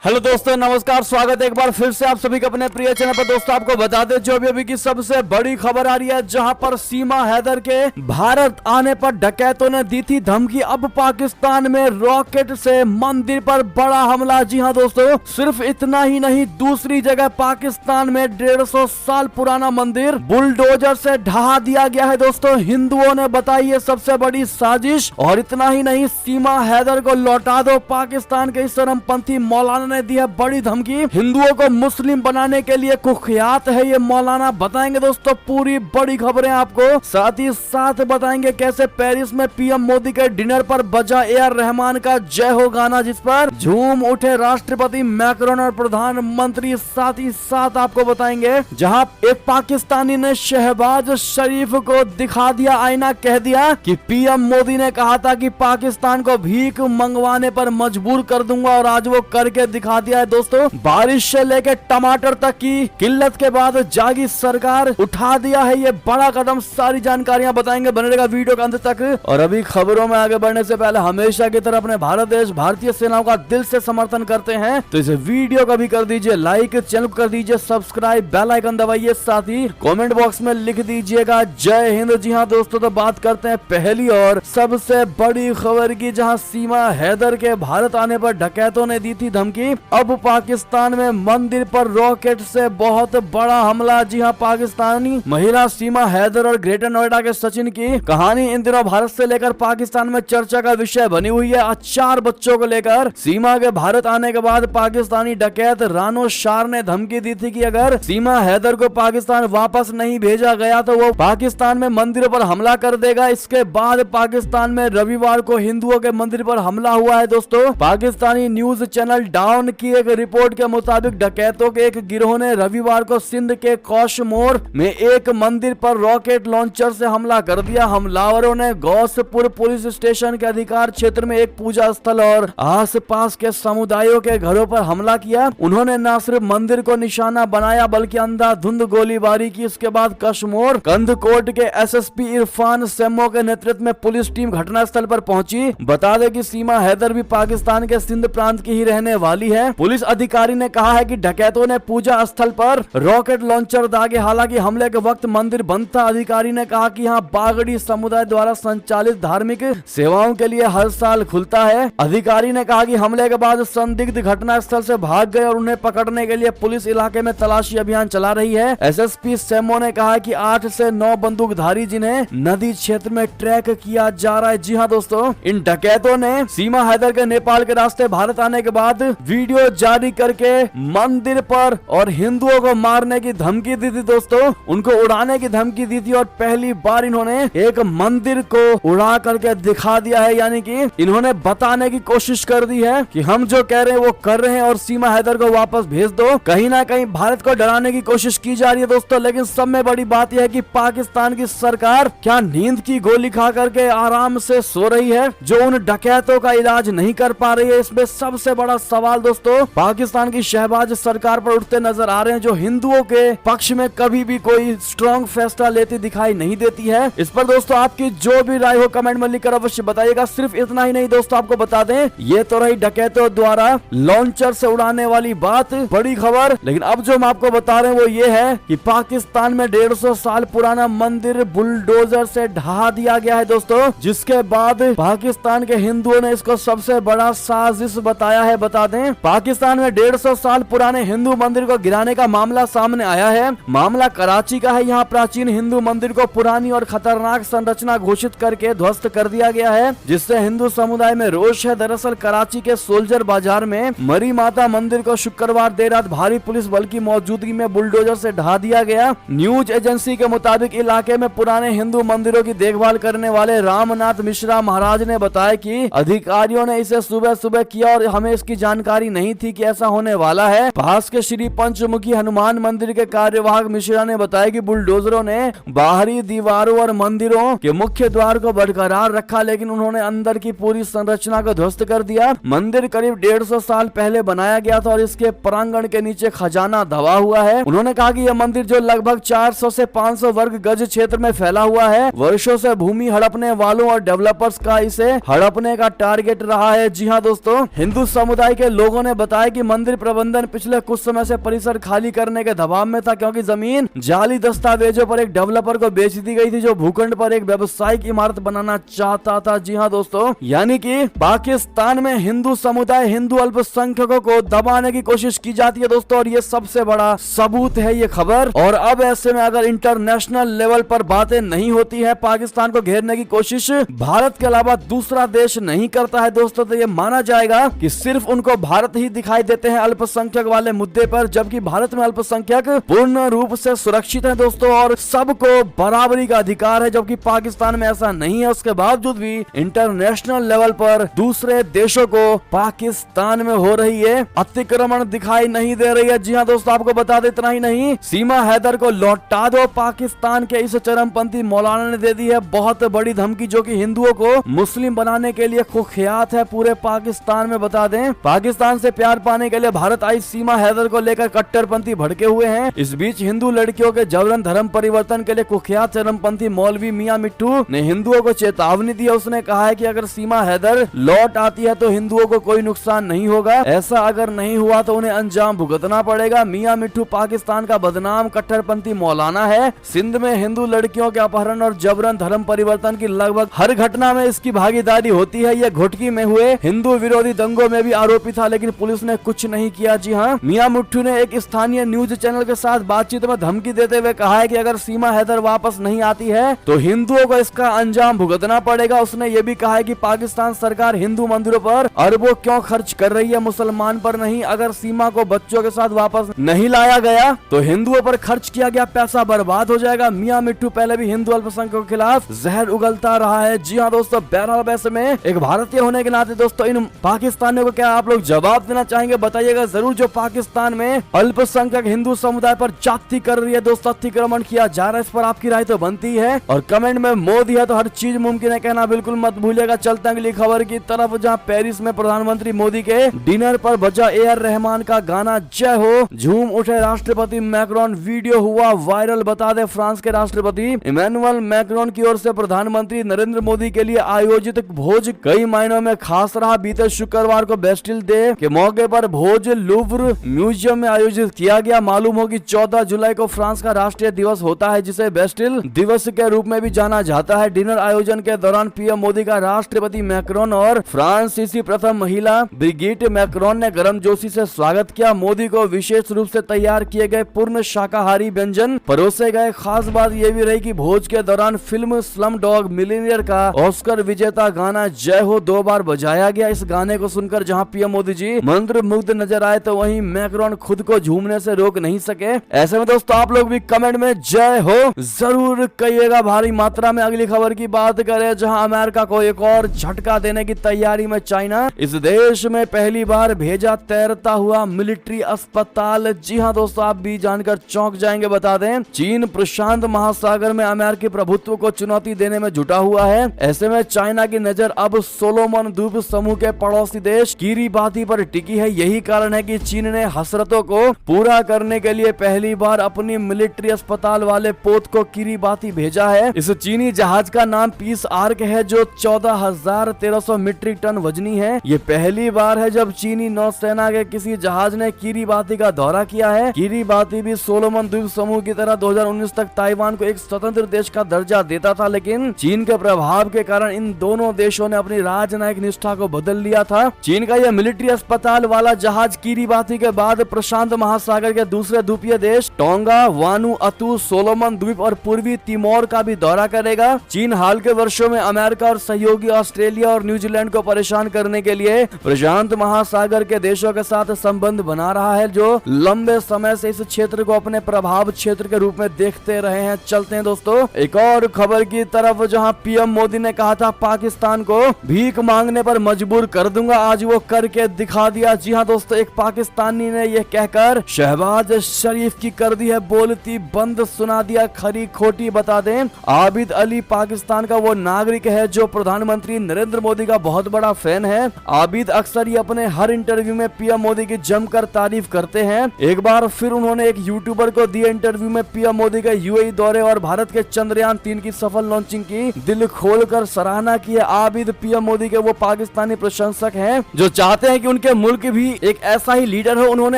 Hello दोस्तों, नमस्कार। स्वागत है एक बार फिर से आप सभी के अपने प्रिय चैनल पर। दोस्तों आपको बता दें जो अभी की सबसे बड़ी खबर आ रही है, जहां पर सीमा हैदर के भारत आने पर डकैतों ने दी थी धमकी। अब पाकिस्तान में रॉकेट से मंदिर पर बड़ा हमला। जी हां दोस्तों, सिर्फ इतना ही नहीं, दूसरी जगह पाकिस्तान में 150 साल पुराना मंदिर बुलडोजर से ढहा दिया गया है। दोस्तों हिंदुओं ने बताई है सबसे बड़ी साजिश। और इतना ही नहीं, सीमा हैदर को लौटा दो, पाकिस्तान के इस चरमपंथी मौलाना ने दी है बड़ी धमकी। हिंदुओं को मुस्लिम बनाने के लिए कुख्यात है ये मौलाना। बताएंगे दोस्तों पूरी बड़ी खबरें आपको, साथ ही साथ बताएंगे कैसे पेरिस में पीएम मोदी के डिनर पर बजा AR रहमान का जय हो गाना, जिस पर झूम उठे राष्ट्रपति मैक्रोन और प्रधानमंत्री। साथ ही साथ आपको बताएंगे जहां एक पाकिस्तानी ने शहबाज शरीफ को दिखा दिया आईना, कह दिया कि पीएम मोदी ने कहा था कि पाकिस्तान को भीख मंगवाने पर मजबूर कर दूंगा, और आज वो करके दिखा दिया है। दोस्तों बारिश से लेकर टमाटर तक की किल्लत के बाद जागी सरकार, उठा दिया है ये बड़ा कदम। सारी जानकारियां बताएंगे, बने रहेगा वीडियो के अंत तक। और अभी खबरों में आगे बढ़ने से पहले हमेशा की तरह अपने भारत देश भारतीय सेनाओं का दिल से समर्थन करते हैं तो इस वीडियो का भी कर दीजिए लाइक, चैनल को कर दीजिए सब्सक्राइब, बेल आइकन दबाइए, साथ ही कमेंट बॉक्स में लिख दीजिएगा जय हिंद। जी हाँ दोस्तों, तो बात करते हैं पहली और सबसे बड़ी खबर की, जहां सीमा हैदर के भारत आने पर डकैतों ने दी थी धमकी। अब पाकिस्तान में मंदिर पर रॉकेट से बहुत बड़ा हमला। जी हां, पाकिस्तानी महिला सीमा हैदर और ग्रेटर नोएडा के सचिन की कहानी इन दिनों भारत से लेकर पाकिस्तान में चर्चा का विषय बनी हुई है। 4 बच्चों को लेकर सीमा के भारत आने के बाद पाकिस्तानी डकैत रानो शार ने धमकी दी थी कि अगर सीमा हैदर को पाकिस्तान वापस नहीं भेजा गया तो वो पाकिस्तान में मंदिरों पर हमला कर देगा। इसके बाद पाकिस्तान में रविवार को हिंदुओं के मंदिर पर हमला हुआ है। दोस्तों पाकिस्तानी न्यूज चैनल डाउन की एक रिपोर्ट के मुताबिक डकैतों के एक गिरोह ने रविवार को सिंध के कौशमोर में एक मंदिर पर रॉकेट लॉन्चर से हमला कर दिया। हमलावरों ने गौसपुर पुलिस स्टेशन के अधिकार क्षेत्र में एक पूजा स्थल और आसपास के समुदायों के घरों पर हमला किया। उन्होंने न सिर्फ मंदिर को निशाना बनाया बल्कि अंधाधुंध गोलीबारी की। इसके बाद कश्मीर कंदकोट के SSP इरफान सेमो के नेतृत्व में पुलिस टीम घटनास्थल पर पहुंची। बता दें कि सीमा हैदर भी पाकिस्तान के सिंध प्रांत की ही रहने वाली है। पुलिस अधिकारी ने कहा है कि डकैतों ने पूजा स्थल पर रॉकेट लॉन्चर दागे। हालांकि हमले के वक्त मंदिर बंद था। अधिकारी ने कहा कि यहाँ बागड़ी समुदाय द्वारा संचालित धार्मिक सेवाओं के लिए हर साल खुलता है। अधिकारी ने कहा कि हमले के बाद संदिग्ध घटना स्थल से भाग गए और उन्हें पकड़ने के लिए पुलिस इलाके में तलाशी अभियान चला रही है। SSP सेमो ने कहा कि 8 से 9 बंदूकधारी जिन्हें नदी क्षेत्र में ट्रैक किया जा रहा है। जी हाँ दोस्तों, इन डकैतों ने सीमा हैदर के नेपाल के रास्ते भारत आने के बाद वीडियो जारी करके मंदिर पर और हिंदुओं को मारने की धमकी दी थी। दोस्तों उनको उड़ाने की धमकी दी थी और पहली बार इन्होंने एक मंदिर को उड़ा करके दिखा दिया है। यानी कि इन्होंने बताने की कोशिश कर दी है कि हम जो कह रहे हैं वो कर रहे हैं और सीमा हैदर को वापस भेज दो। कहीं ना कहीं भारत को डराने की कोशिश की जा रही है दोस्तों। लेकिन सब में बड़ी बात यह है कि पाकिस्तान की सरकार क्या नींद की गोली खा करके आराम से सो रही है, जो उन डकैतों का इलाज नहीं कर पा रही है? इसमें सबसे बड़ा सवाल दोस्तों पाकिस्तान की शहबाज सरकार पर उठते नजर आ रहे हैं, जो हिंदुओं के पक्ष में कभी भी कोई स्ट्रॉन्ग फैसला लेती दिखाई नहीं देती है। इस पर दोस्तों आपकी जो भी राय हो कमेंट में लिखकर अवश्य बताइएगा। सिर्फ इतना ही नहीं दोस्तों, आपको बता दें ये तो रही डकैतों द्वारा लॉन्चर से उड़ाने वाली बात, बड़ी खबर। लेकिन अब जो हम आपको बता रहे हैं वो ये है कि पाकिस्तान में 150 साल पुराना मंदिर बुलडोजर से ढहा दिया गया है दोस्तों, जिसके बाद पाकिस्तान के हिंदुओं ने इसको सबसे बड़ा साजिश बताया है। बता दें पाकिस्तान में 150 साल पुराने हिंदू मंदिर को गिराने का मामला सामने आया है। मामला कराची का है। यहाँ प्राचीन हिंदू मंदिर को पुरानी और खतरनाक संरचना घोषित करके ध्वस्त कर दिया गया है, जिससे हिंदू समुदाय में रोष है। दरअसल कराची के सोल्जर बाजार में मरी माता मंदिर को शुक्रवार देर रात भारी पुलिस बल की मौजूदगी में बुलडोजर से ढहा दिया गया। न्यूज एजेंसी के मुताबिक इलाके में पुराने हिंदू मंदिरों की देखभाल करने वाले रामनाथ मिश्रा महाराज ने बताया कि अधिकारियों ने इसे सुबह सुबह किया और हमें इसकी जानकारी नहीं थी कि ऐसा होने वाला है। पास के श्री पंचमुखी हनुमान मंदिर के कार्यवाहक मिश्रा ने बताया कि बुलडोजरों ने बाहरी दीवारों और मंदिरों के मुख्य द्वार को बरकरार रखा, लेकिन उन्होंने अंदर की पूरी संरचना को ध्वस्त कर दिया। मंदिर करीब 150 साल पहले बनाया गया था और इसके प्रांगण के नीचे खजाना दबा हुआ है। उन्होंने कहा कि यह मंदिर जो लगभग 400 से 500 वर्ग गज क्षेत्र में फैला हुआ है, वर्षों से भूमि हड़पने वालों और डेवलपर्स का इसे हड़पने का टारगेट रहा है। जी हाँ दोस्तों, हिंदू समुदाय के लोगों लोगों ने बताया कि मंदिर प्रबंधन पिछले कुछ समय से परिसर खाली करने के दबाव में था, क्योंकि जमीन जाली दस्तावेजों पर एक डेवलपर को बेच दी गई थी जो भूखंड पर एक व्यावसायिक इमारत बनाना चाहता था। जी हाँ दोस्तों, यानी कि पाकिस्तान में हिंदू समुदाय, हिंदू अल्पसंख्यकों को दबाने की कोशिश की जाती है दोस्तों, और ये सबसे बड़ा सबूत है ये खबर। और अब ऐसे में अगर इंटरनेशनल लेवल पर बातें नहीं होती है, पाकिस्तान को घेरने की कोशिश भारत के अलावा दूसरा देश नहीं करता है दोस्तों, तो ये माना जाएगा कि सिर्फ उनको भारत ही दिखाई देते हैं अल्पसंख्यक वाले मुद्दे पर, जबकि भारत में अल्पसंख्यक पूर्ण रूप से सुरक्षित है दोस्तों और सबको बराबरी का अधिकार है, जबकि पाकिस्तान में ऐसा नहीं है। उसके बावजूद भी इंटरनेशनल लेवल पर दूसरे देशों को पाकिस्तान में हो रही है अतिक्रमण दिखाई नहीं दे रही है। जी हाँ दोस्तों, आपको बता दे इतना ही नहीं, सीमा हैदर को लौटा दो, पाकिस्तान के इस चरमपंथी मौलाना ने दे दी है बहुत बड़ी धमकी, जो कि हिंदुओं को मुस्लिम बनाने के लिए कुख्यात है पूरे पाकिस्तान में। बता दें, पाकिस्तान से प्यार पाने के लिए भारत आई सीमा हैदर को लेकर कट्टरपंथी भड़के हुए हैं। इस बीच हिंदू लड़कियों के जबरन धर्म परिवर्तन के लिए कुख्यात चरमपंथी मौलवी मियां मिट्टू ने हिंदुओं को चेतावनी दी है। उसने कहा है कि अगर सीमा हैदर लौट आती है तो हिंदुओं को कोई नुकसान नहीं होगा, ऐसा अगर नहीं हुआ तो उन्हें अंजाम भुगतना पड़ेगा। मियां मिट्टू पाकिस्तान का बदनाम कट्टरपंथी मौलाना है। सिंध में हिंदू लड़कियों के अपहरण और जबरन धर्म परिवर्तन की लगभग हर घटना में इसकी भागीदारी होती है। यह घुटकी में हुए हिंदू विरोधी दंगों में भी आरोपी था, लेकिन पुलिस ने कुछ नहीं किया। जी हाँ, मियां मिट्टू ने एक स्थानीय न्यूज चैनल के साथ बातचीत में धमकी देते हुए कहा है कि अगर सीमा हैदर वापस नहीं आती है तो हिंदुओं को इसका अंजाम भुगतना पड़ेगा। उसने ये भी कहा है कि पाकिस्तान सरकार हिंदू मंदिरों पर अरबों क्यों खर्च कर रही है, मुसलमान पर नहीं। अगर सीमा को बच्चों के साथ वापस नहीं लाया गया तो हिंदुओं पर खर्च किया गया पैसा बर्बाद हो जाएगा। मियां मिट्टू पहले भी हिंदू अल्पसंख्यकों के खिलाफ जहर उगलता रहा है। जी हाँ दोस्तों, बहरहाल वैसे में एक भारतीय होने के नाते दोस्तों इन पाकिस्तानियों को क्या आप लोग जवाब देना चाहेंगे, बताइएगा जरूर। जो पाकिस्तान में अल्पसंख्यक हिंदू समुदाय पर जाति कर रही है दोस्तों, अतिक्रमण किया जा रहा है, इस पर आपकी राय तो बनती है। और कमेंट में मोदी है तो हर चीज मुमकिन है कहना बिल्कुल मत भूलिएगा। चलते हैं अगली खबर की तरफ, जहां पेरिस में प्रधानमंत्री मोदी के डिनर पर बजा ए.आर. रहमान का गाना जय हो, झूम उठे राष्ट्रपति मैक्रोन, वीडियो हुआ वायरल। बता दे, फ्रांस के राष्ट्रपति इमैनुअल मैक्रोन की ओर से प्रधानमंत्री नरेंद्र मोदी के लिए आयोजित भोज कई मायनों में खास रहा। बीते शुक्रवार को बेस्टिल डे के मौके पर भोज लूव्र म्यूजियम में आयोजित किया गया। मालूम हो कि 14 जुलाई को फ्रांस का राष्ट्रीय दिवस होता है, जिसे बेस्टिल दिवस के रूप में भी जाना जाता है। डिनर आयोजन के दौरान पीएम मोदी का राष्ट्रपति मैक्रोन और फ्रांसीसी प्रथम महिला ब्रिगिट मैक्रोन ने गर्मजोशी से स्वागत किया। मोदी को विशेष रूप से तैयार किए गए पूर्ण शाकाहारी व्यंजन परोसे गए। खास बात यह भी रही कि भोज के दौरान फिल्म स्लम डॉग मिलियनेयर का ऑस्कर विजेता गाना जय हो 2 बार बजाया गया। इस गाने को सुनकर जहां पीएम मोदी जी मंत्रमुग्ध नजर आए तो वहीं मैक्रोन खुद को झूमने से रोक नहीं सके। ऐसे में दोस्तों आप लोग भी कमेंट में जय हो जरूर कहिएगा भारी मात्रा में। अगली खबर की बात करें, जहां अमेरिका को एक और झटका देने की तैयारी में चाइना। इस देश में पहली बार भेजा तैरता हुआ मिलिट्री अस्पताल। जी हां दोस्तों, आप भी जानकर चौंक जाएंगे। बता दें, चीन प्रशांत महासागर में अमेरिकी प्रभुत्व को चुनौती देने में जुटा हुआ है। ऐसे में चाइना की नजर अब सोलोमन द्वीप समूह के पड़ोसी देश किरिबाती पर टिकी है। यही कारण है कि चीन ने हसरतों को पूरा करने के लिए पहली बार अपनी मिलिट्री अस्पताल वाले पोत को किरिबाती भेजा है। इस चीनी जहाज का नाम पीस आर्क है, जो 14,1300 मीट्रिक टन वजनी है। ये पहली बार है जब चीनी नौसेना के किसी जहाज ने किरिबाती का दौरा किया है। किरिबाती भी सोलोमन द्वीप समूह की तरह 2019 तक ताइवान को एक स्वतंत्र देश का दर्जा देता था, लेकिन चीन के प्रभाव के कारण इन दोनों देशों ने अपनी राजनयिक निष्ठा को बदल लिया था। चीन का यह मिलिट्री अस्पताल वाला जहाज किरिबाती के बाद प्रशांत महासागर के दूसरे द्वीपीय देश टोंगा, वानुअतु, सोलोमन द्वीप और पूर्वी तिमोर का भी दौरा करेगा। चीन हाल के वर्षों में अमेरिका और सहयोगी ऑस्ट्रेलिया और न्यूजीलैंड को परेशान करने के लिए प्रशांत महासागर के देशों के साथ संबंध बना रहा है, जो लंबे समय से इस क्षेत्र को अपने प्रभाव क्षेत्र के रूप में देखते रहे हैं। चलते हैं दोस्तों एक और खबर की तरफ, जहां पीएम मोदी ने कहा था पाकिस्तान को भीख मांगने पर मजबूर कर दूंगा, आज वो करके दिखा दिया। जी हां दोस्तों, एक पाकिस्तानी ने यह कहकर शहबाज शरीफ की कर दी है बोलती बंद, सुना दिया खरी खोटी। बता दें, आबिद अली पाकिस्तान का वो नागरिक है जो प्रधानमंत्री नरेंद्र मोदी का बहुत बड़ा फैन है। आबिद अक्सर ही अपने हर इंटरव्यू में पीएम मोदी की जमकर तारीफ करते हैं। एक बार फिर उन्होंने एक यूट्यूबर को दिए इंटरव्यू में पीएम मोदी के यूएई दौरे और भारत के चंद्रयान 3 की सफल लॉन्चिंग की दिल खोलकर सराहना की है। आबिद पीएम मोदी के वो पाकिस्तानी प्रशंसक हैं जो चाहते हैं कि उनकी के मुल्क भी एक ऐसा ही लीडर है। उन्होंने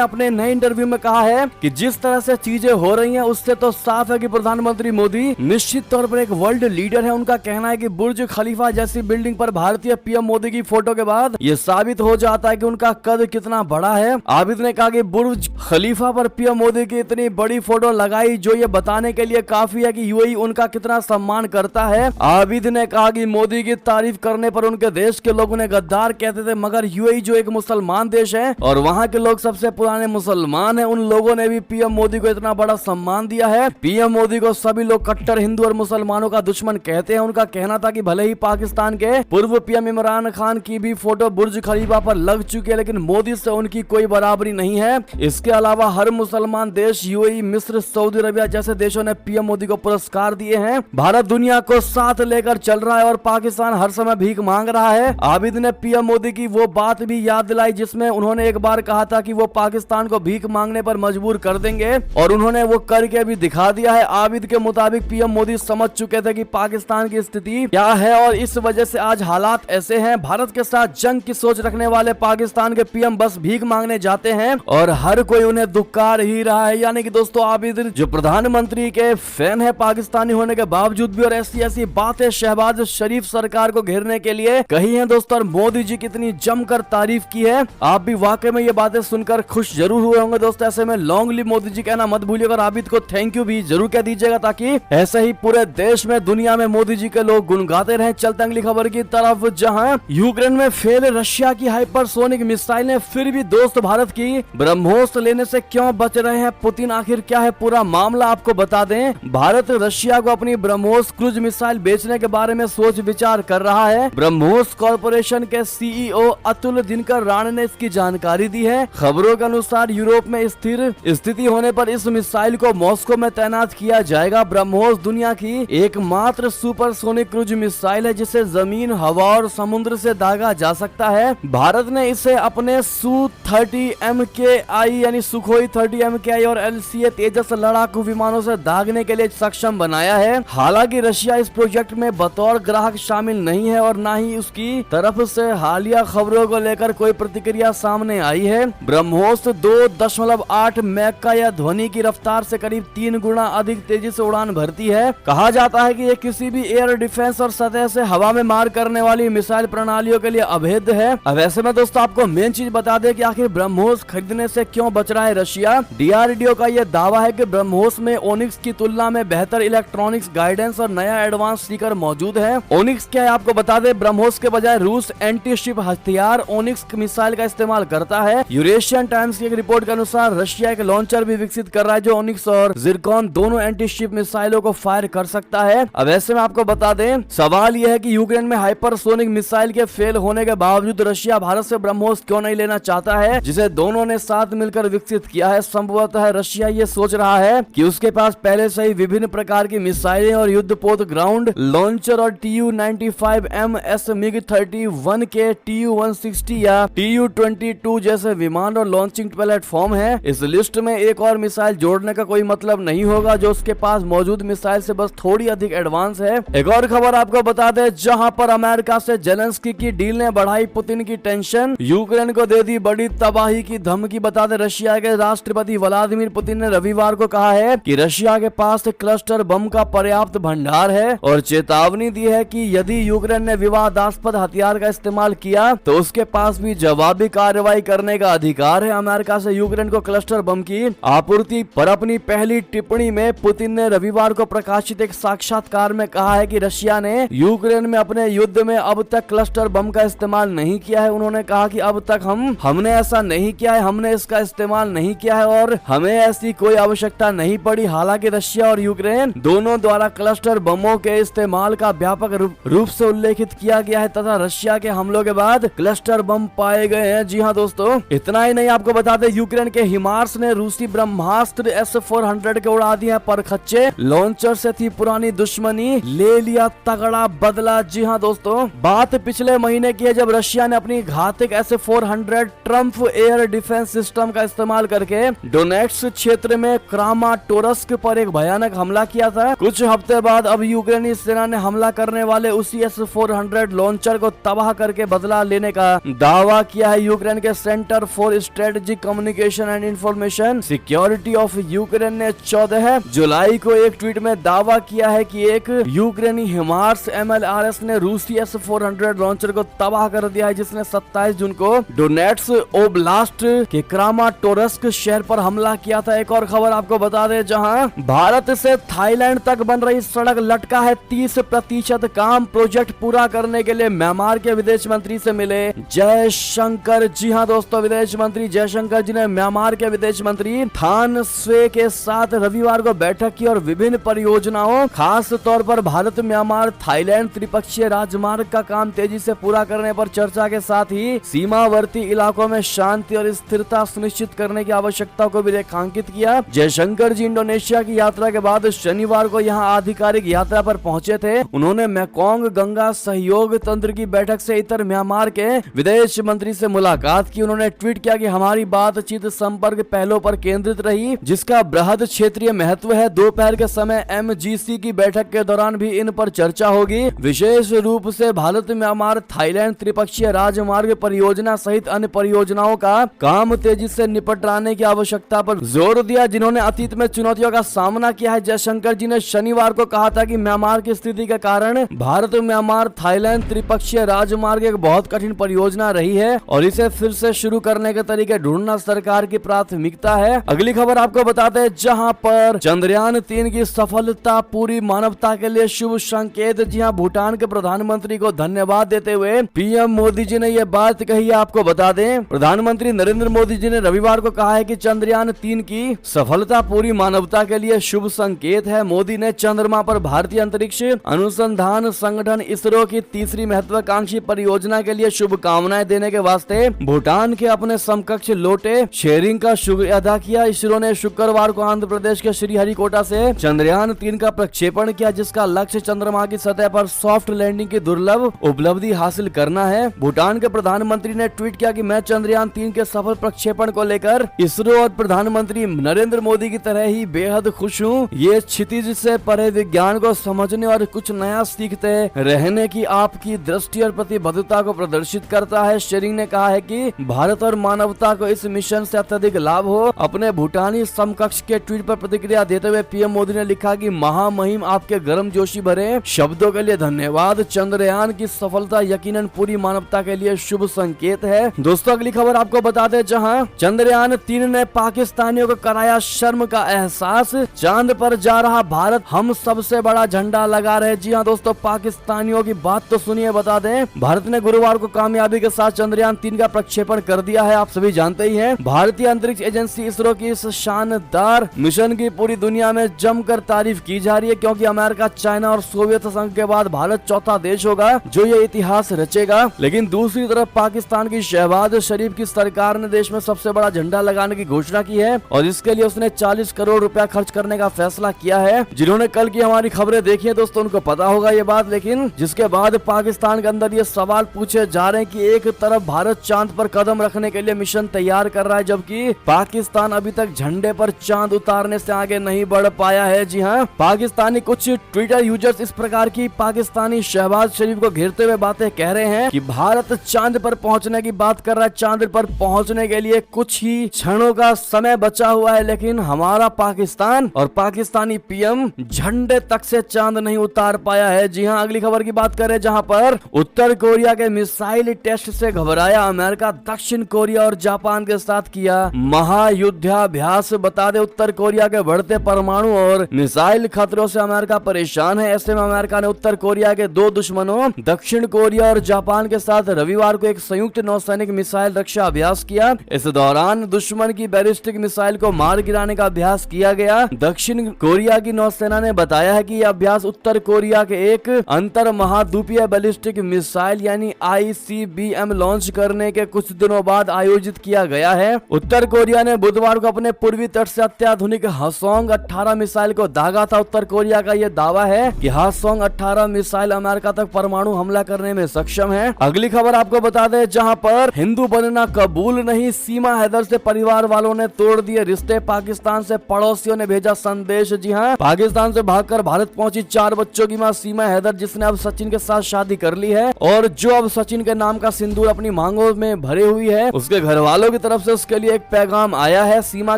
अपने नए इंटरव्यू में कहा है कि जिस तरह से चीजें हो रही हैं उससे तो साफ है कि प्रधानमंत्री मोदी निश्चित तौर पर एक वर्ल्ड लीडर है। उनका कहना है कि बुर्ज खलीफा जैसी बिल्डिंग पर भारतीय पीएम मोदी की फोटो के बाद ये साबित हो जाता है कि उनका कद कितना बड़ा है। आबिद ने कहा कि बुर्ज खलीफा पर पीएम मोदी की इतनी बड़ी फोटो लगाई जो ये बताने के लिए काफी है कि यूएई उनका कितना सम्मान करता है। आबिद ने कहा कि मोदी की तारीफ करने पर उनके देश के लोग उन्हें गद्दार कहते थे, मगर यूएई जो एक मुसलमान देश है और वहाँ के लोग सबसे पुराने मुसलमान हैं, उन लोगों ने भी पीएम मोदी को इतना बड़ा सम्मान दिया है। पीएम मोदी को सभी लोग कट्टर हिंदू और मुसलमानों का दुश्मन कहते हैं। उनका कहना था कि भले ही पाकिस्तान के पूर्व पीएम इमरान खान की भी फोटो बुर्ज खलीफा पर लग चुकी है, लेकिन मोदी से उनकी कोई बराबरी नहीं है। इसके अलावा हर मुसलमान देश, यूएई, मिस्र, सऊदी अरबिया जैसे देशों ने पीएम मोदी को पुरस्कार दिए हैं। भारत दुनिया को साथ लेकर चल रहा है और पाकिस्तान हर समय भीख मांग रहा है। आबिद ने पीएम मोदी की वो बात भी याद दिलाई जिसमें उन्होंने एक बार कहा था कि वो पाकिस्तान को भीख मांगने पर मजबूर कर देंगे, और उन्होंने वो करके भी दिखा दिया है। आबिद के मुताबिक पीएम मोदी समझ चुके थे कि पाकिस्तान की स्थिति क्या है और इस वजह से आज हालात ऐसे हैं। भारत के साथ जंग की सोच रखने वाले पाकिस्तान के पीएम बस भीख मांगने जाते हैं और हर कोई उन्हें दुक्कार ही रहा है। यानी कि दोस्तों आबिद जो प्रधानमंत्री के फैन है पाकिस्तानी होने के बावजूद भी, और ऐसी ऐसी बातें शहबाज शरीफ सरकार को घेरने के लिए कही है दोस्तों, और मोदी जी की इतनी जमकर तारीफ की है। आप भी वाकई में ये बातें सुनकर खुश जरूर हुए होंगे दोस्तों। ऐसे में लॉन्ग लिव मोदी जी कहना मत भूलिएगा और आबिद को थैंक यू भी जरूर कह दीजिएगा, ताकि ऐसे ही पूरे देश में दुनिया में मोदी जी के लोग गुनगाते रहे। चलते अगली खबर की तरफ, जहां यूक्रेन में फेल रशिया की हाइपरसोनिक मिसाइल ने फिर भी दोस्त भारत की ब्रह्मोस लेने से क्यों बच रहे हैं पुतिन, आखिर क्या है पूरा मामला आपको बता दें। भारत रशिया को अपनी ब्रह्मोस क्रूज मिसाइल बेचने के बारे में सोच विचार कर रहा है। ब्रह्मोस कॉर्पोरेशन के सीईओ अतुल दिनकर राणा ने इसकी जानकारी दी है। खबरों के अनुसार यूरोप में स्थिर स्थिति होने पर इस मिसाइल को मॉस्को में तैनात किया जाएगा। ब्रह्मोस दुनिया की एकमात्र सुपरसोनिक क्रूज मिसाइल है जिसे जमीन, हवा और समुद्र से दागा जा सकता है। भारत ने इसे अपने Su-30 MKI यानी सुखोई 30 MKI और LCA तेजस लड़ाकू विमानों से दागने के लिए सक्षम बनाया है। हालांकि रशिया इस प्रोजेक्ट में बतौर ग्राहक शामिल नहीं है और न ही उसकी तरफ से हालिया खबरों को लेकर कोई प्रतिक्रिया सामने आई है। ब्रह्मोस 2.8 मैक का यह ध्वनि की रफ्तार से करीब 3 गुना अधिक तेजी से उड़ान भरती है। कहा जाता है कि ये किसी भी एयर डिफेंस और सतह से हवा में मार करने वाली मिसाइल प्रणालियों के लिए अभेद्य है। अब ऐसे में दोस्तों आपको मेन चीज बता दें कि आखिर ब्रह्मोस खरीदने से क्यों बच रहा है रशिया। डीआरडीओ का यह दावा है कि ब्रह्मोस में ओनिक्स की तुलना में बेहतर इलेक्ट्रॉनिक्स गाइडेंस और नया एडवांस स्पीकर मौजूद है। ओनिक्स क्या है आपको बता दें, ब्रह्मोस के बजाय रूस एंटी शिप हथियार ओनिक्स मिसाइल का इस्तेमाल करता है। यूरेशियन टाइम्स की एक रिपोर्ट के अनुसार रशिया एक लॉन्चर भी विकसित कर रहा है जो ओनिक्स और जिरकॉन दोनों एंटी शिप मिसाइलों को फायर कर सकता है। अब ऐसे में आपको बता दें, सवाल यह है कि यूक्रेन में हाइपरसोनिक मिसाइल के फेल होने के बावजूद रशिया भारत से ब्रह्मोस क्यों नहीं लेना चाहता है, जिसे दोनों ने साथ मिलकर विकसित किया है। संभवतः रशिया ये सोच रहा है कि उसके पास पहले से ही विभिन्न प्रकार की मिसाइलें और युद्धपोत ग्राउंड लॉन्चर और Tu-95M MiG-31 के Tu-160 या Tu-22 जैसे विमान और लॉन्चिंग प्लेटफॉर्म है। इस लिस्ट में एक और मिसाइल जोड़ने का कोई मतलब नहीं होगा जो उसके पास मौजूद मिसाइल से बस थोड़ी अधिक एडवांस है। एक और खबर आपको बता दें, जहां पर अमेरिका से जेलेंस्की की डील ने बढ़ाई पुतिन की टेंशन, यूक्रेन को दे दी बड़ी तबाही की धमकी। बता दें, रशिया के राष्ट्रपति व्लादिमीर पुतिन ने रविवार को कहा है कि रशिया के पास क्लस्टर बम का पर्याप्त भंडार है और चेतावनी दी है कि यदि यूक्रेन ने विवादास्पद हथियार का इस्तेमाल किया तो उसके पास भी जवाबी कार्रवाई करने का अधिकार है। अमेरिका से यूक्रेन को क्लस्टर बम की आपूर्ति पर अपनी पहली टिप्पणी में पुतिन ने रविवार को प्रकाशित एक साक्षात्कार में कहा है कि रशिया ने यूक्रेन में अपने युद्ध में अब तक क्लस्टर बम का इस्तेमाल नहीं किया है। उन्होंने कहा कि अब तक हमने ऐसा नहीं किया है, हमने इसका इस्तेमाल नहीं किया है और हमें ऐसी कोई आवश्यकता नहीं पड़ी। हालांकि रशिया और यूक्रेन दोनों द्वारा क्लस्टर बमों के इस्तेमाल का व्यापक रूप से उल्लेखित किया गया है तथा रशिया के हमलों के बाद क्लस्टर बम पाए गए हैं। जी हाँ दोस्तों, इतना ही नहीं, आपको बता दें यूक्रेन के हिमार्स ने रूसी ब्रह्मास्त्र S-400 के उड़ा दिए पर खच्चे। लॉन्चर से थी पुरानी दुश्मनी, ले लिया तगड़ा बदला। जी हाँ दोस्तों, बात पिछले महीने की है जब रशिया ने अपनी घातक S-400 Trump air defence system का इस्तेमाल करके डोनेट्स्क क्षेत्र में क्रामाटोर्स्क पर एक भयानक हमला किया था। कुछ हफ्ते बाद अब यूक्रेनी सेना ने हमला करने वाले उसी S-400 लॉन्चर को तबाह करके बदला लेने का दावा किया है यूक्रेन के centre for strategic communication and information security of Ukraine ने 14 जुलाई को एक ट्वीट में दावा किया है कि एक यूक्रेनी हिमार्स MLRS ने रूसी S-400 लॉन्चर को तबाह कर दिया है, जिसने 27 जून को डोनेट्स ओब्लास्ट के क्रामाटोर्स्क शहर पर हमला किया था। एक और खबर आपको बता दें, जहां भारत से थाईलैंड तक बन रही सड़क लटका है 30% काम। प्रोजेक्ट पूरा करने के लिए म्यांमार के विदेश मंत्री से मिले जयशंकर। जी हां दोस्तों, विदेश मंत्री जयशंकर जी ने म्यांमार के विदेश मंत्री थान स्वे के साथ रविवार को बैठक की और विभिन्न परियोजनाओं, खास तौर पर भारत म्यांमार थाईलैंड त्रिपक्षीय राजमार्ग का काम तेजी से पूरा करने पर चर्चा के साथ ही सीमावर्ती इलाकों में शांति और स्थिरता सुनिश्चित करने की आवश्यकता को भी रेखांकित किया। जयशंकर जी इंडोनेशिया की यात्रा के बाद शनिवार को यहां आधिकारिक यात्रा पर पहुंचे थे। उन्होंने मेकोंग गंगा सहयोग तंत्र की बैठक से इतर म्यांमार के विदेश मंत्री से मुलाकात की। उन्होंने ट्वीट किया कि हमारी बातचीत संपर्क पहलों पर केंद्रित रही, जिसका बृहद क्षेत्रीय महत्व है। दोपहर के समय MGC की बैठक के दौरान भी इन पर चर्चा होगी। विशेष रूप से भारत म्यांमार थाईलैंड त्रिपक्षीय राजमार्ग परियोजना सहित अन्य परियोजनाओं का काम तेजी से निपटाने की आवश्यकता पर जोर दिया, जिन्होंने अतीत में चुनौतियों का सामना किया है। जयशंकर जी ने शनिवार को कहा था कि म्यांमार की स्थिति के कारण भारत म्यांमार थाईलैंड त्रिपक्षीय राजमार्ग एक बहुत कठिन परियोजना रही है और इसे फिर से शुरू करने के तरीके ढूंढना सरकार की प्राथमिकता है। अगली खबर आपको बताते हैं, जहां पर चंद्रयान 3 की सफलता पूरी मानवता के लिए शुभ संकेत। जी हां, भूटान के प्रधानमंत्री को धन्यवाद देते हुए PM मोदी जी ने यह बात कही है। आपको बता दें, प्रधानमंत्री नरेंद्र मोदी जी ने रविवार को कहा है कि चंद्रयान 3 की सफलता पूरी मानवता के लिए शुभ संकेत है। मोदी ने चंद्रमा पर भारतीय अंतरिक्ष अनुसंधान संगठन ISRO की तीसरी महत्वाकांक्षी परियोजना के लिए शुभकामनाएं देने के वास्ते भूटान के अपने समकक्ष लोटे शेरिंग का शुक्रिया अदा किया। ISRO ने शुक्रवार को आंध्र प्रदेश के श्रीहरिकोटा से चंद्रयान 3 का प्रक्षेपण किया, जिसका लक्ष्य चंद्रमा की सतह पर सॉफ्ट लैंडिंग की दुर्लभ उपलब्धि हासिल करना है। भूटान के प्रधानमंत्री ने ट्वीट किया कि मैं चंद्रयान 3 के सफल प्रक्षेपण को लेकर ISRO और प्रधानमंत्री नरेंद्र मोदी की तरह ही बेहद खुश हूँ। ये क्षितिज से परे विज्ञान को समझने और कुछ नया सीखते रहने की आपकी दृष्टि और प्रतिबद्धता को प्रदर्शित करता है। शेरिंग ने कहा है कि भारत और मानवता को इस मिशन से अत्यधिक लाभ हो। अपने भूटानी समकक्ष के ट्वीट पर प्रतिक्रिया देते हुए PM मोदी ने लिखा कि महामहिम, आपके गर्मजोशी भरे शब्दों के लिए धन्यवाद। चंद्रयान की सफलता यकीनन पूरी मानवता के लिए शुभ संकेत है। दोस्तों, अगली खबर आपको बता दें, जहां चंद्रयान 3 ने पाकिस्तानियों को कराया शर्म का एहसास। चांद पर जा रहा भारत, हम सबसे बड़ा झंडा लगा रहे। जी हां दोस्तों, पाकिस्तानियों की बात तो सुनिए। बता दें, भारत ने गुरुवार को कामयाबी के साथ चंद्रयान 3 का प्रक्षेपण कर दिया है। आप सभी जानते ही हैं, भारतीय अंतरिक्ष एजेंसी ISRO की इस शानदार मिशन की पूरी दुनिया में जमकर तारीफ की जा रही है, क्योंकि अमेरिका, चाइना और सोवियत संघ के बाद भारत चौथा देश होगा जो ये इतिहास रचेगा। लेकिन दूसरी तरफ पाकिस्तान की शहबाज शरीफ की सरकार ने देश में सबसे बड़ा झंडा लगाने की घोषणा की है और इसके लिए उसने 40 करोड़ रुपया खर्च करने का फैसला किया है। जिन्होंने कल की हमारी खबरें देखी है दोस्तों, उनको पता होगा ये बात। लेकिन जिसके बाद पाकिस्तान के अंदर ये सवाल पूछे जा रहे हैं कि एक तरफ भारत चांद पर कदम रखने के लिए मिशन तैयार कर रहा है, जबकि पाकिस्तान अभी तक झंडे पर चांद उतारने से आगे नहीं बढ़ पाया है। जी हाँ, पाकिस्तानी कुछ ट्विटर यूजर्स इस प्रकार की पाकिस्तानी शहबाज शरीफ को घेरते हुए बातें कह रहे हैं कि भारत चांद पर पहुंचने की बात कर रहा है। चांद पर पहुंचने के लिए कुछ ही क्षणों का समय बचा हुआ है, लेकिन हमारा पाकिस्तान और पाकिस्तानी PM झंडे तक से चांद नहीं उतार पाया है। जी हाँ, अगली खबर की बात करें, जहां पर उत्तर कोरिया के मिसाइल टेस्ट से घबराया अमेरिका, दक्षिण कोरिया और जापान के साथ किया महायुद्धाभ्यास। बता दे, उत्तर कोरिया के बढ़ते परमाणु और मिसाइल खतरों से अमेरिका परेशान है। ऐसे में अमेरिका ने उत्तर कोरिया के दो दुश्मनों दक्षिण कोरिया और जापान के साथ रविवार को एक संयुक्त नौसैनिक मिसाइल रक्षा अभ्यास किया। इस दौरान दुश्मन की बैलिस्टिक मिसाइल को मार गिराने का अभ्यास किया गया। दक्षिण कोरिया की नौसेना ने बताया है कि यह अभ्यास उत्तर कोरिया के एक अंतर महाद्वीपीय बैलिस्टिक मिसाइल यानी ICBM लॉन्च करने के कुछ दिनों बाद आयोजित किया गया है। उत्तर कोरिया ने बुधवार को अपने पूर्वी तट से अत्याधुनिक हासोंग 18 मिसाइल को दागा था। उत्तर कोरिया का यह दावा है कि हासोंग 18 मिसाइल अमेरिका तक परमाणु हमला करने में सक्षम है। अगली खबर आपको बता दें, जहां पर हिंदू बनना कबूल नहीं, सीमा हैदर से परिवार वालों ने तोड़ दिए रिश्ते, पाकिस्तान से पड़ोसियों ने भेजा संदेश। जी हां, पाकिस्तान से भागकर भारत पहुंची 4 बच्चों की मां सीमा हैदर, जिसने अब सचिन के साथ शादी कर ली है और जो अब सचिन के नाम का सिंदूर अपनी मांगों में भरी हुई है। उसके घर वालों की तरफ से उसके लिए एक पैगाम आया है। सीमा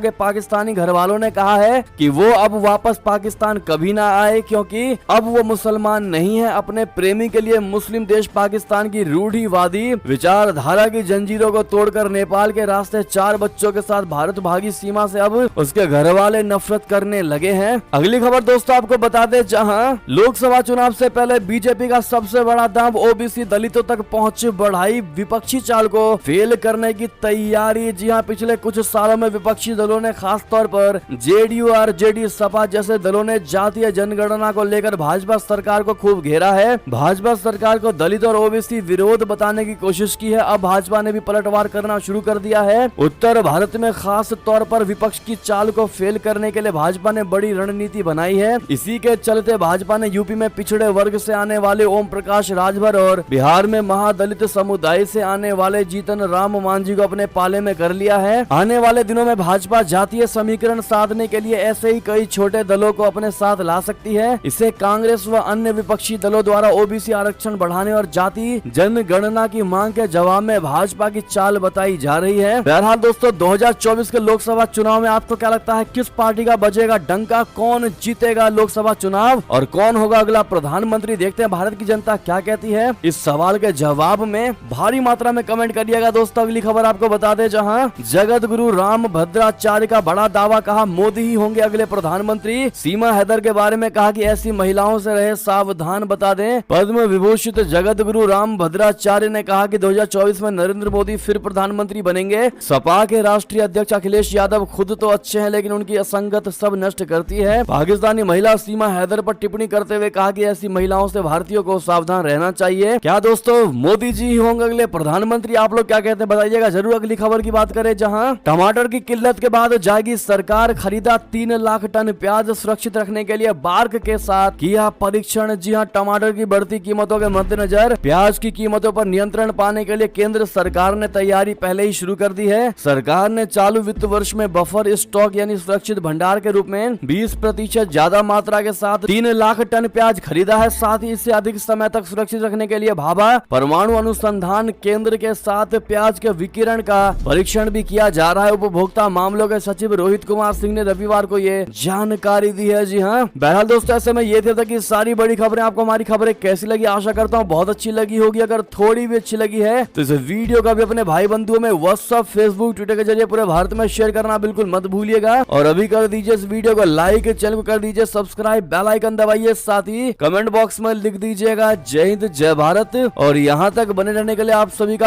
के पाकिस्तानी घर वालों ने कहा है कि वो अब वापस पाकिस्तान कभी ना आए, क्योंकि अब वो मुसलमान नहीं है। अपने प्रेमी के लिए मुस्लिम देश पाकिस्तान की रूढ़िवादी विचारधारा की जंजीरों को तोड़कर नेपाल के रास्ते 4 बच्चों के साथ भारत भागी सीमा से अब उसके घर वाले नफरत करने लगे हैं। अगली खबर दोस्तों आपको बता दें, जहां लोकसभा चुनाव से पहले बीजेपी का सबसे बड़ा दांव ओबीसी दलितों तक पहुंच बढ़ाई, विपक्षी चाल को फेल करने की तैयारी। जी हां, पिछले कुछ सालों में विपक्षी दलों ने खास तौर पर जेडीयू, आरजेडी, सपा जैसे दलों ने जातीय जनगणना को लेकर भाजपा सरकार को खूब घेरा है। भाजपा सरकार को दलित और ओबीसी विरोध बताने की कोशिश की है। अब भाजपा ने भी पलटवार करना शुरू कर दिया है। उत्तर भारत में खास तौर पर विपक्ष की चाल को फेल करने के लिए भाजपा ने बड़ी रणनीति बनाई है। इसी के चलते भाजपा ने यूपी में पिछड़े वर्ग से आने वाले ओम प्रकाश राजभर और बिहार में महादलित समुदाय से आने वाले जीतन राम मांझी को अपने पाले में कर लिया है। आने वाले दिनों में भाजपा जातीय समीकरण साधने के लिए ऐसे ही कई छोटे दलों को अपने साथ ला सकती है। इसे कांग्रेस व अन्य विपक्षी दलों द्वारा ओबीसी आरक्षण बढ़ाने और जाति जनगणना की मांग के जवाब में भाजपा की चाल बताई जा रही है। बहरहाल दोस्तों, 2024 के लोकसभा चुनाव में आपको क्या लगता है, किस पार्टी का बजेगा डंका, कौन जीतेगा लोकसभा चुनाव और कौन होगा अगला प्रधानमंत्री? देखते हैं भारत की जनता क्या कहती है। इस सवाल के जवाब में भारी मात्रा में कमेंट करिएगा दोस्तों। अगली खबर आपको बता दें, जहां जगत गुरु राम भद्राचार्य का बड़ा दावा, कहा मोदी ही होंगे अगले प्रधानमंत्री। सीमा हैदर के बारे में कहा कि ऐसी महिलाओं से रहे सावधान। बता दें, पद्म विभूषित जगत गुरु राम भद्राचार्य ने कहा कि 2024 में नरेंद्र मोदी फिर प्रधानमंत्री बनेंगे। सपा के राष्ट्रीय अध्यक्ष अखिलेश यादव खुद तो अच्छे हैं, लेकिन उनकी असंगत सब नष्ट करती है। पाकिस्तानी महिला सीमा हैदर पर टिप्पणी करते हुए कहा कि ऐसी महिलाओं से भारतीयों को सावधान रहना चाहिए। क्या दोस्तों मोदी जी ही होंगे अगले प्रधानमंत्री? आप लोग क्या कहते हैं बताइएगा जरूर। अगली खबर की बात करें, जहां टमाटर की किल्लत के बाद जाएगी सरकार, खरीदा 3 लाख टन प्याज, सुरक्षित रखने के लिए बार्क के साथ किया परीक्षण। जी हां, टमाटर की बढ़ती कीमतों के मद्देनजर प्याज की कीमतों पर नियंत्रण पाने के लिए केंद्र सरकार ने तैयारी पहले ही शुरू कर दी है। सरकार ने चालू वित्त वर्ष में बफर स्टॉक यानी सुरक्षित भंडार के रूप में 20% ज्यादा मात्रा के साथ 3 लाख टन प्याज खरीदा है। साथ ही इसे अधिक समय तक सुरक्षित रखने के लिए भाभा परमाणु अनुसंधान केंद्र के साथ प्याज के विकिरण का परीक्षण भी किया जा रहा है। उपभोक्ता मामलों के सचिव रोहित कुमार सिंह ने रविवार को ये जानकारी दी है। जी हाँ, बहरहाल दोस्तों, ऐसे में ये थे कि सारी बड़ी खबरें। आपको हमारी खबरें कैसी लगी? आशा करता हूँ बहुत अच्छी लगी होगी। अगर थोड़ी भी अच्छी लगी है तो इस वीडियो का भी अपने भाई बंधुओं में व्हाट्सएप, फेसबुक, ट्विटर के जरिए पूरे भारत में शेयर करना बिल्कुल मत भूलिएगा। और अभी कर दीजिए इस वीडियो को लाइक, चैनल को कर दीजिए सब्सक्राइब, बेल आइकन दबाइए, साथ ही कमेंट बॉक्स में लिख दीजिएगा जय हिंद जय भारत। और यहाँ तक बने रहने के लिए आप सभी का